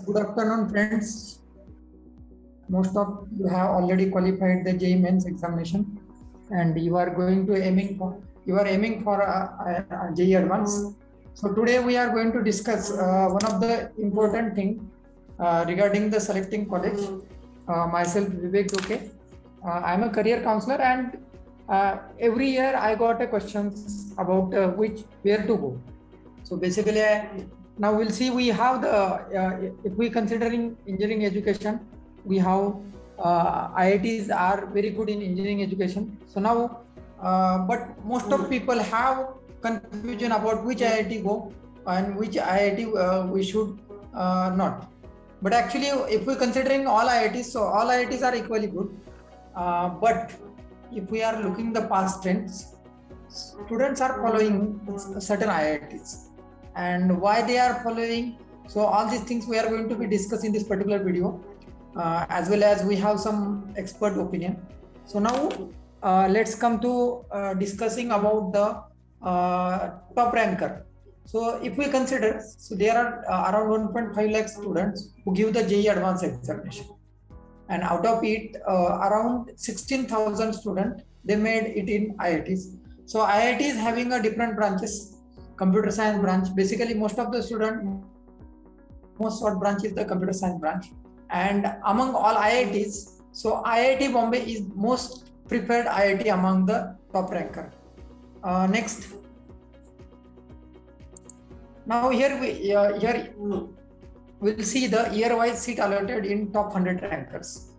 Good afternoon, friends. Most of you have already qualified the JEE Mains examination, and you are aiming for a JEE Advanced. So today we are going to discuss one of the important thing regarding the selecting college. Myself, Vivek Doke. I am a career counselor, and every year I got a questions about where to go. So basically, now we'll see. We have the if we considering engineering education, we have IITs are very good in engineering education. So now, but most of people have confusion about which IIT go and which IIT we should not. But actually, if we considering all IITs, so all IITs are equally good. But if we are looking the past trends, students are following certain IITs, and why they are following. So all these things we are going to be discussing in this particular video, as well as we have some expert opinion. So now let's come to discussing about the top ranker. So if we consider, so there are around 1.5 lakh students who give the JEE Advanced examination, and out of it around 16,000 students they made it in IITs. So IIT is having a different branches. Computer science branch, basically most of the student, most short branch is the computer science branch. And among all IITs, so IIT Bombay is most preferred IIT among the top ranker. Next. Now here we'll see the year-wise seat allotted in top 100 rankers.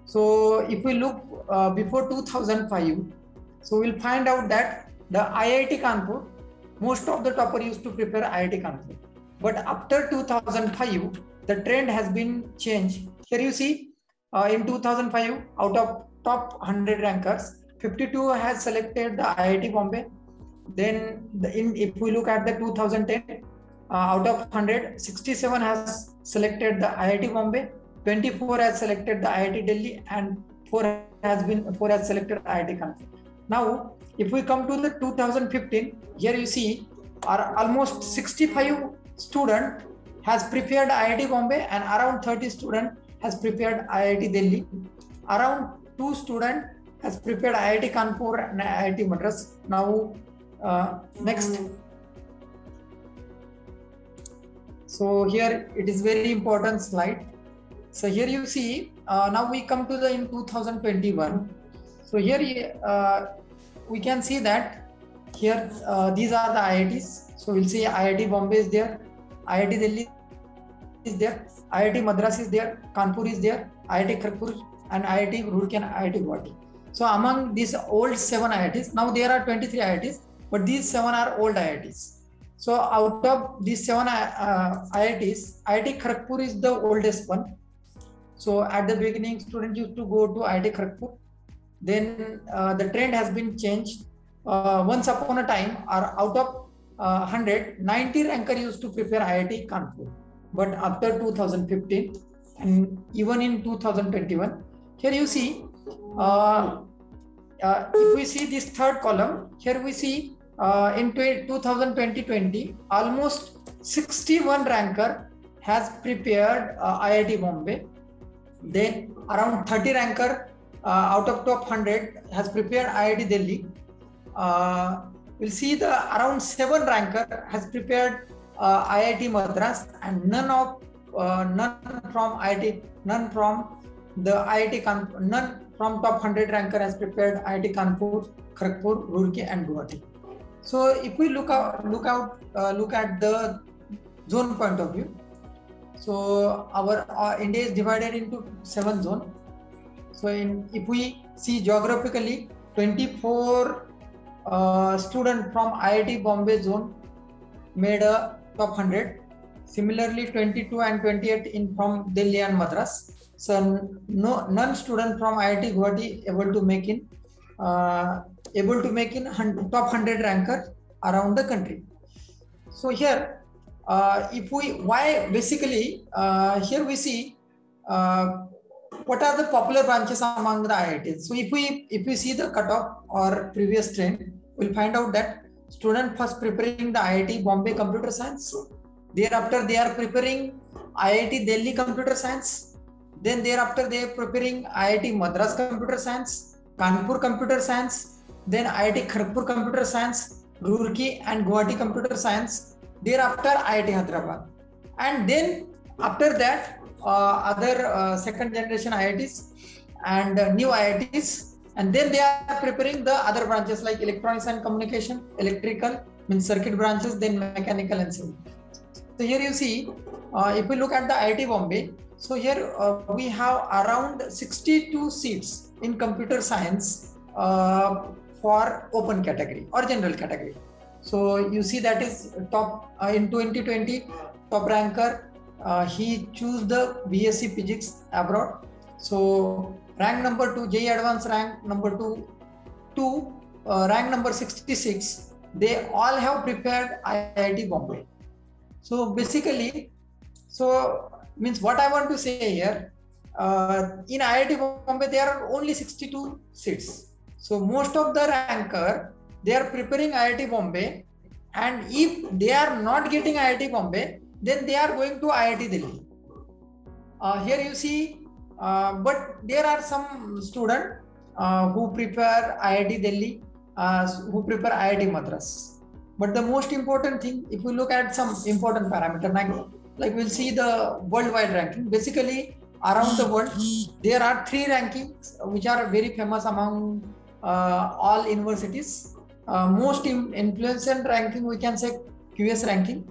So if we look before 2005, so we'll find out that the IIT Kanpur, most of the topper used to prefer IIT Kanpur. But after 2005, the trend has been changed. Here you see, in 2005, out of top 100 rankers, 52 has selected the IIT Bombay. Then if we look at the 2010, out of 100, 67 has selected the IIT Bombay, 24 has selected the IIT Delhi, and 4 has selected IIT Kanpur. Now, if we come to the 2015, here you see almost 65 student has prepared IIT Bombay, and around 30 student has prepared IIT Delhi. Around 2 student has prepared IIT Kanpur and IIT Madras. Now, next. So here it is very important slide. So here you see, now we come to the in 2021. So here we can see that here these are the IITs. So we'll see IIT Bombay is there, IIT Delhi is there, IIT Madras is there, Kanpur is there, IIT Kharagpur, and IIT Roorkee and IIT Guwahati. So among these old 7 IITs, now there are 23 IITs, but these 7 are old IITs. So out of these 7 IITs, IIT Kharagpur is the oldest one. So at the beginning, students used to go to IIT Kharagpur. Then the trend has been changed. Once upon a time, out of 100, 90 ranker used to prepare IIT Kanpur. But after 2015 and even in 2021, here you see, if we see this third column, here we see in 2020, almost 61 ranker has prepared IIT Bombay. Then around 30 ranker out of top 100 has prepared IIT Delhi. We'll see the around 7 ranker has prepared IIT Madras, and none from the IIT Kanpur, none from top 100 ranker has prepared IIT Kanpur, Kharagpur, Roorkee, and Guwahati. So if we look at the zone point of view, so our India is divided into 7 zones. So if we see geographically, 24 students from IIT Bombay zone made a top 100. Similarly, 22 and 28 from Delhi and Madras. So none student from IIT Guwahati able to make in top 100 ranker around the country. So here, here we see what are the popular branches among the IITs. So if we see the cutoff or previous trend, we'll find out that student first preparing the IIT Bombay Computer Science. Thereafter, they are preparing IIT Delhi Computer Science. Then thereafter they are preparing IIT Madras Computer Science, Kanpur Computer Science, then IIT Kharagpur Computer Science, Roorkee and Guwahati Computer Science. Thereafter IIT Hyderabad, and then after that other second generation IITs and new IITs, and then they are preparing the other branches like electronics and communication, electrical means circuit branches, then mechanical and civil. So here you see, if we look at the IIT Bombay, so here we have around 62 seats in computer science for open category or general category. So you see that is top in 2020 top ranker. He chose the BSc Physics abroad. So rank number 2, JEE Advanced rank number 2, rank number 66. They all have prepared IIT Bombay. So basically, so means what I want to say here, in IIT Bombay there are only 62 seats. So most of the ranker, they are preparing IIT Bombay, and if they are not getting IIT Bombay, then they are going to IIT Delhi. Here you see, but there are some students who prepare IIT Delhi, who prepare IIT Madras. But the most important thing, if we look at some important parameter, like we'll see the worldwide ranking. Basically, around the world, there are 3 rankings which are very famous among all universities. Most influential ranking, we can say QS ranking.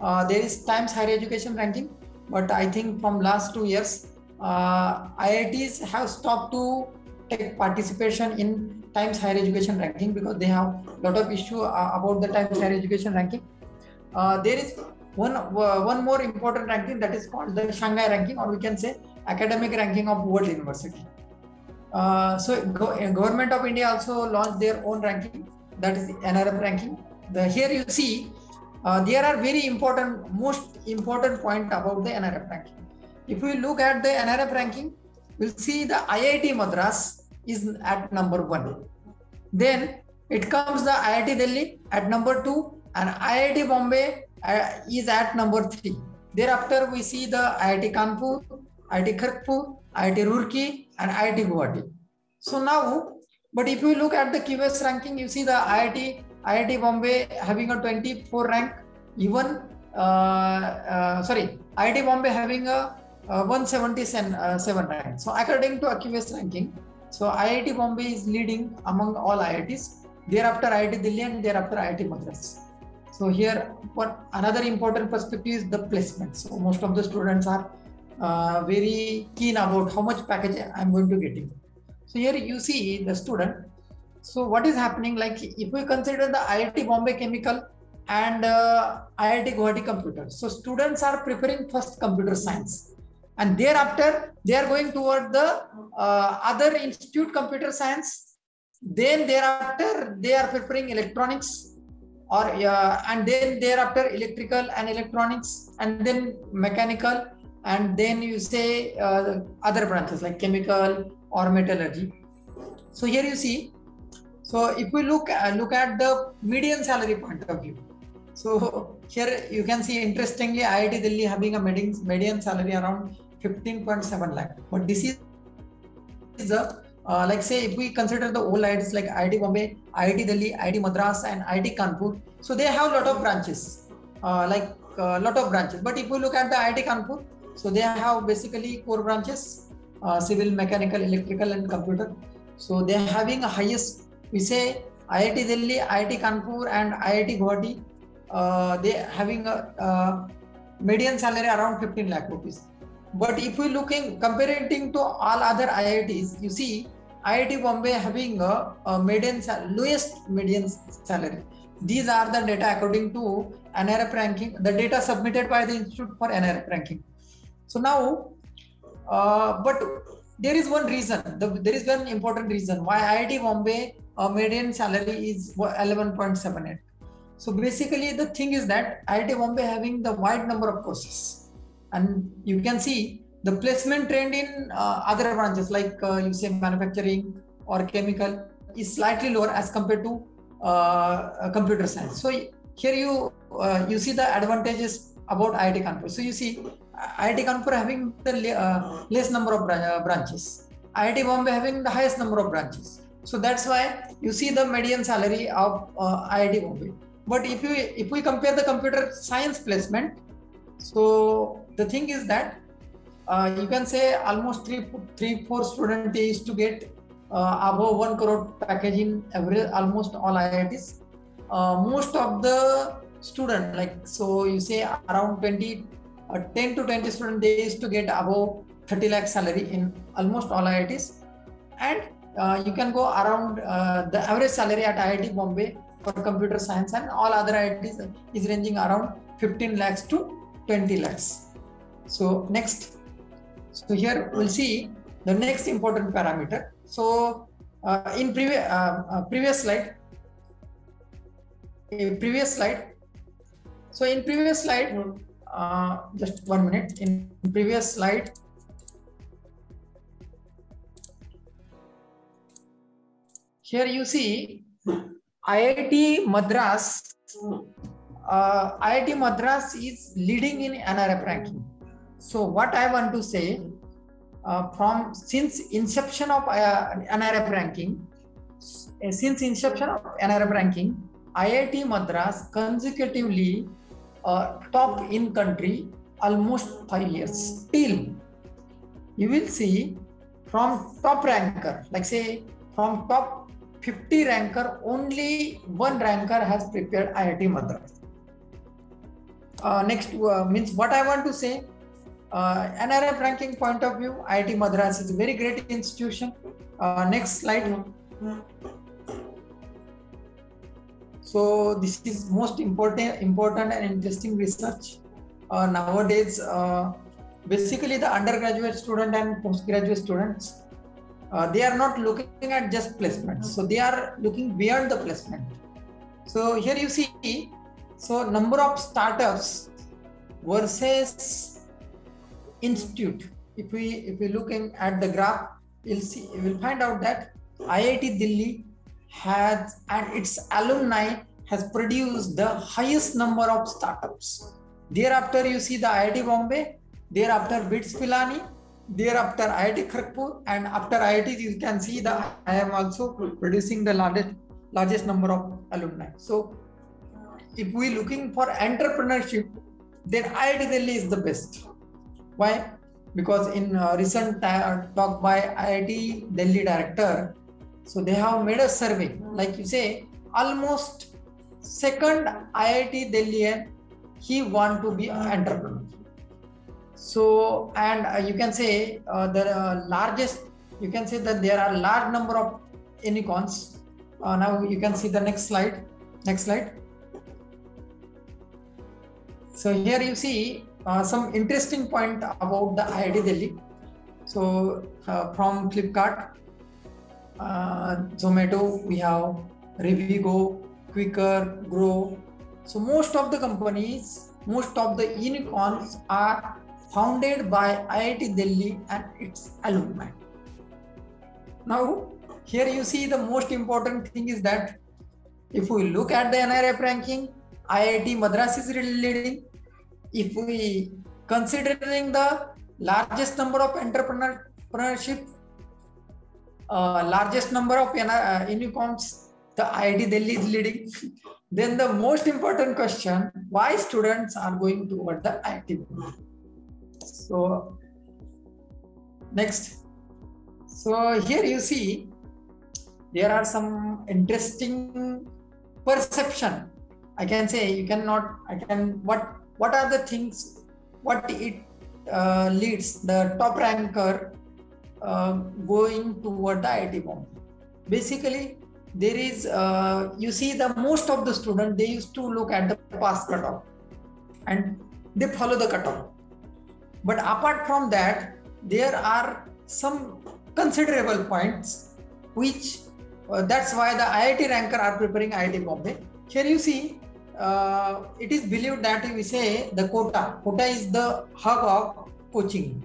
There is Times Higher Education ranking, but I think from last 2 years, IITs have stopped to take participation in Times Higher Education ranking because they have a lot of issue about the Times Higher Education ranking. There is one more important ranking, that is called the Shanghai ranking, or we can say academic ranking of world university. So Government of India also launched their own ranking, that is NRF ranking. Here you see there are very most important point about the NRF ranking. If we look at the NRF ranking, we'll see the IIT Madras is at number 1. Then it comes the IIT Delhi at number 2, and IIT Bombay is at number 3. Thereafter we see the IIT Kanpur, IIT Kharagpur, IIT Roorkee and IIT Guwahati. So now, but if you look at the QS ranking, you see the IIT Bombay having a 24 rank, even IIT Bombay having a 177 rank. So according to QS ranking, so IIT Bombay is leading among all IITs. Thereafter IIT Delhi and thereafter IIT Madras. So here, another important perspective is the placement. So most of the students are very keen about how much package I'm going to get in. So here you see the student. So what is happening, like if we consider the IIT Bombay Chemical and IIT Guwahati Computer. So students are preparing first computer science, and thereafter they are going toward the other institute computer science. Then thereafter they are preparing electronics, or and then thereafter electrical and electronics, and then mechanical, and then you say other branches like chemical or metallurgy. So here you see, so if we look at the median salary point of view, so here you can see interestingly IIT Delhi having a median salary around 15.7 lakh. But this is the like say if we consider the old IITs like IIT Bombay, IIT Delhi, IIT Madras and IIT Kanpur, so they have a lot of branches, But if we look at the IIT Kanpur, so they have basically 4 branches, civil, mechanical, electrical and computer. So they are having a highest, we say IIT Delhi, IIT Kanpur and IIT Guwahati, they are having a median salary around 15 lakh rupees. But if we comparing to all other IITs, you see IIT Bombay having a lowest median salary. These are the data according to NRF ranking, the data submitted by the Institute for NRF ranking. So now, but there is one reason, there is one important reason why IIT Bombay median salary is 11.78. So basically the thing is that IIT Bombay having the wide number of courses, and you can see the placement trend in other branches like you say manufacturing or chemical is slightly lower as compared to computer science. So here you see the advantages about IIT Kanpur. So you see, IIT Kanpur having the less number of branches. IIT Bombay having the highest number of branches. So that's why you see the median salary of IIT Bombay. But if we compare the computer science placement, so the thing is that you can say almost 3-4 students used to get above 1 crore package in almost all IITs. Most of the student, like, so you say around 10 to 20 students, they used to get above 30 lakh salary in almost all IITs. And you can go around the average salary at IIT Bombay for computer science and all other IITs is ranging around 15 lakhs to 20 lakhs. So next, so here we'll see the next important parameter. So in previous slide, so in previous slide, just 1 minute, in previous slide, here you see IIT Madras. IIT Madras is leading in NRF ranking. So what I want to say, since inception of NRF ranking, IIT Madras consecutively top in country almost 5 years. Till you will see from top ranker, like say from top 50 ranker, only one ranker has prepared IIT Madras. Next means what I want to say, NRF ranking point of view, IIT Madras is a very great institution. Next slide. So this is most important and interesting research nowadays. Basically, the undergraduate student and postgraduate students, they are not looking at just placement. So they are looking beyond the placement. So here you see, so number of startups versus institute. If we looking at the graph, we'll find out that IIT Delhi has, and its alumni has produced the highest number of startups. Thereafter, you see the IIT Bombay, thereafter BITS Pilani, thereafter IIT Kharagpur, and after IIT, you can see the IIM also producing the largest number of alumni. So if we looking for entrepreneurship, then IIT Delhi is the best. Why? Because in recent talk by IIT Delhi director, so they have made a survey, like you say, almost second IIT Delhi, he want to be an entrepreneur. So, and you can say the largest, you can say that there are large number of unicorns. Now you can see the next slide. Next slide. So here you see some interesting point about the IIT Delhi. So from Flipkart, Zomato, we have Revigo, Quicker, Grow. So most of the companies, most of the unicorns are founded by IIT Delhi and its alumni. Now, here you see the most important thing is that if we look at the NRF ranking, IIT Madras is really leading. If we considering the largest number of entrepreneurship, largest number of unicorns, the IIT Delhi is leading. Then the most important question, why students are going toward the IIT? So next. So here you see there are some interesting perception. I can say you cannot. What are the things? What it leads the top ranker going toward the IIT Bombay? Basically, there is you see the most of the students, they used to look at the pass cutoff and they follow the cutoff. But apart from that, there are some considerable points which that's why the IIT ranker are preparing IIT Bombay. Here you see it is believed that we say the Kota is the hub of coaching.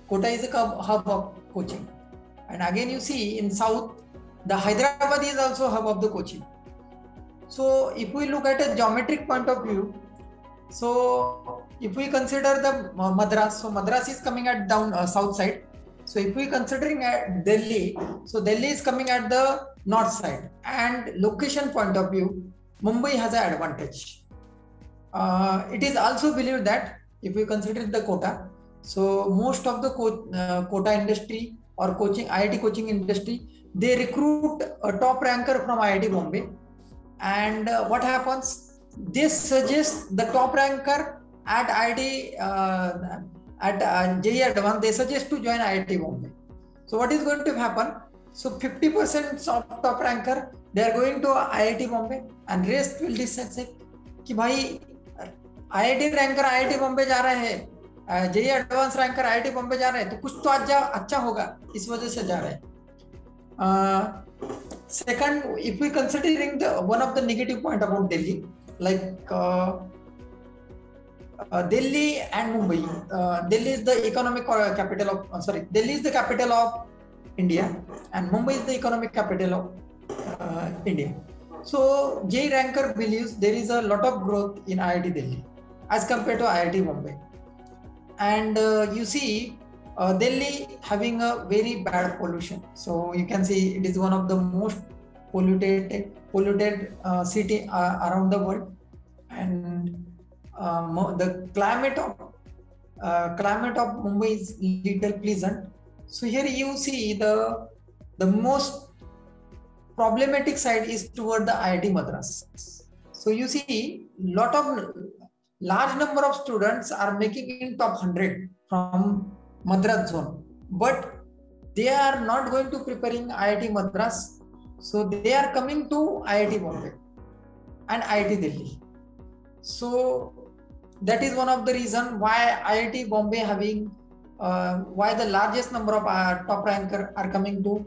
Kota is the hub of coaching. And again you see in South, the Hyderabad is also hub of the coaching. So if we look at a geometric point of view, So if we consider the Madras, so Madras is coming at down south side. So if we considering at Delhi, so Delhi is coming at the north side, and location point of view, Mumbai has an advantage. It is also believed that if we consider the quota, so most of the quota industry or coaching IIT coaching industry, they recruit a top ranker from IIT Bombay, and what happens? They suggest the top ranker at IIT at JEE Advanced, they suggest to join IIT Bombay. So what is going to happen? So 50% of top ranker, they are going to IIT Bombay, and rest will decide कि भाई IIT ranker IIT Bombay जा रहे हैं, JEE advance ranker IIT Bombay जा रहे हैं, तो कुछ तो अच्छा होगा, इस वजह से जा रहे हैं. Second, if we considering the one of the negative point about Delhi, like Delhi and Mumbai. Delhi is the economic capital of Delhi is the capital of India, and Mumbai is the economic capital of India. So JEE ranker believes there is a lot of growth in IIT Delhi as compared to IIT Bombay, and you see Delhi having a very bad pollution. So you can see it is one of the most polluted city around the world, and the climate of Mumbai is little pleasant. So here you see the most problematic side is toward the IIT Madras. So you see large number of students are making in top 100 from Madras zone, but they are not going to preparing IIT Madras. So they are coming to IIT Bombay and IIT Delhi. So that is one of the reason why IIT Bombay having why the largest number of top ranker are coming to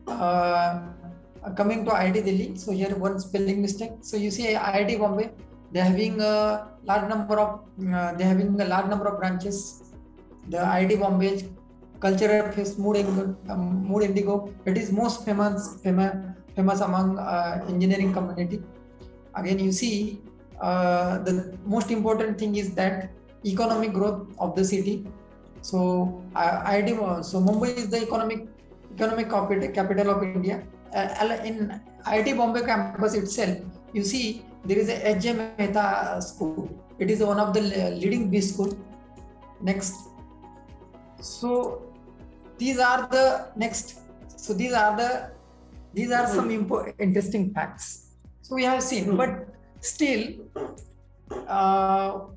IIT Delhi. So here one spelling mistake. So you see IIT Bombay, they having a large number of branches. The IIT Bombay cultural face Mood Indigo. It is most famous among engineering community. Again, you see the most important thing is that economic growth of the city. So Mumbai is the economic capital of India. In IIT Bombay campus itself, you see there is a H.J. Mehta school. It is one of the leading B school. Next. So these are the next. So these are some interesting facts. So we have seen, but still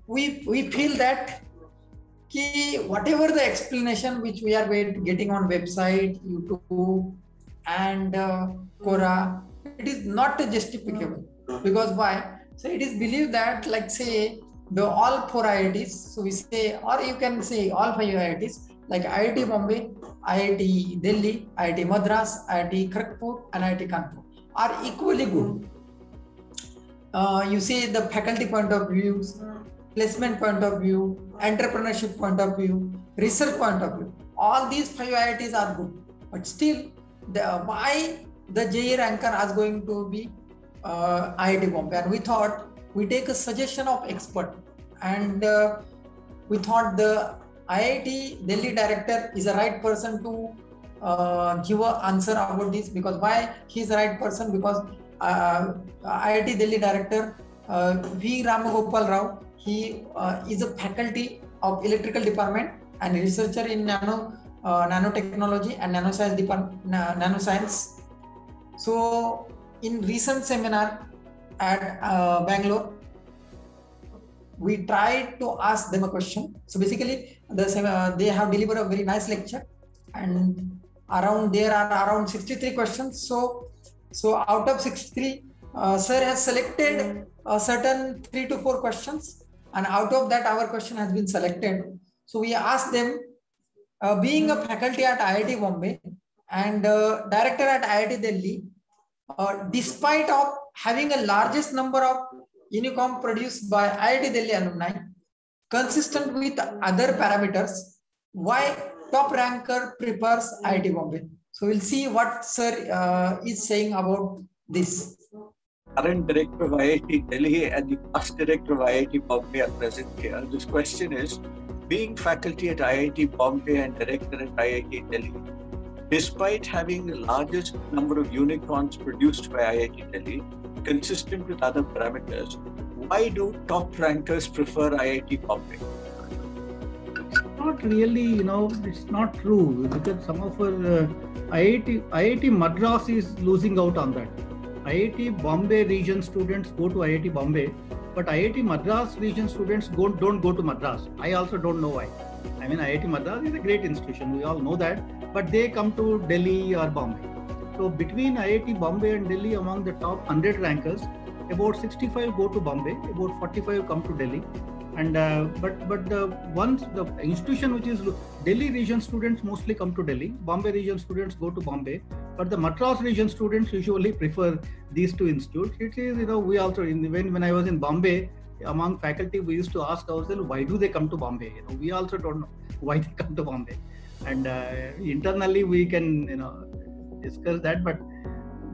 we feel that whatever the explanation which we are getting on website, YouTube, and Quora, it is not justificable. Because why? So it is believed that, like say, the all 4 IITs, so we say, or you can say all 5 IITs, like IIT Bombay, IIT Delhi, IIT Madras, IIT Kharagpur, and IIT Kanpur are equally good. You see the faculty point of view, placement point of view, entrepreneurship point of view, research point of view. All these 5 IITs are good, but still, why the JEE ranker is going to be IIT Bombay? And we thought we take a suggestion of expert, and we thought the IIT Delhi director is the right person to give an answer about this. Because why he is the right person? Because IIT Delhi director V. Ramagopal Rao, he is a faculty of electrical department and researcher in nanotechnology and nanoscience. So in recent seminar at Bangalore, we tried to ask them a question. So basically, they have delivered a very nice lecture, and there are around 63 questions. So out of 63, sir has selected a certain 3 to 4 questions, and out of that our question has been selected. So we asked them, being a faculty at IIT Bombay and director at IIT Delhi, despite of having a largest number of unicorn produced by IIT Delhi alumni, consistent with other parameters, why top ranker prefers IIT Bombay? So we'll see what sir is saying about this. current director of IIT Delhi and the past director of IIT Bombay are present here. This question is, being faculty at IIT Bombay and director at IIT Delhi, despite having the largest number of unicorns produced by IIT Delhi, consistent with other parameters, why do top rankers prefer IIT Bombay? Not really, it's not true, because some of our IIT Madras is losing out on that. IIT Bombay region students go to IIT Bombay, but IIT Madras region students don't go to Madras. I also don't know why. I mean, IIT Madras is a great institution, we all know that, but they come to Delhi or Bombay. So between IIT Bombay and Delhi, among the top 100 rankers, about 65 go to Bombay, about 45 come to Delhi. And but the institution which is Delhi region students mostly come to Delhi, Bombay region students go to Bombay, but the Madras region students usually prefer these two institutes. It is, we also, when I was in Bombay, among faculty, we used to ask ourselves, why do they come to Bombay? We also don't know why they come to Bombay. And internally we can, discuss that, but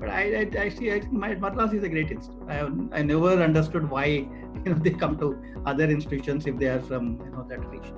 I think Madras is a great institute. I never understood why they come to other institutions if they are from that region.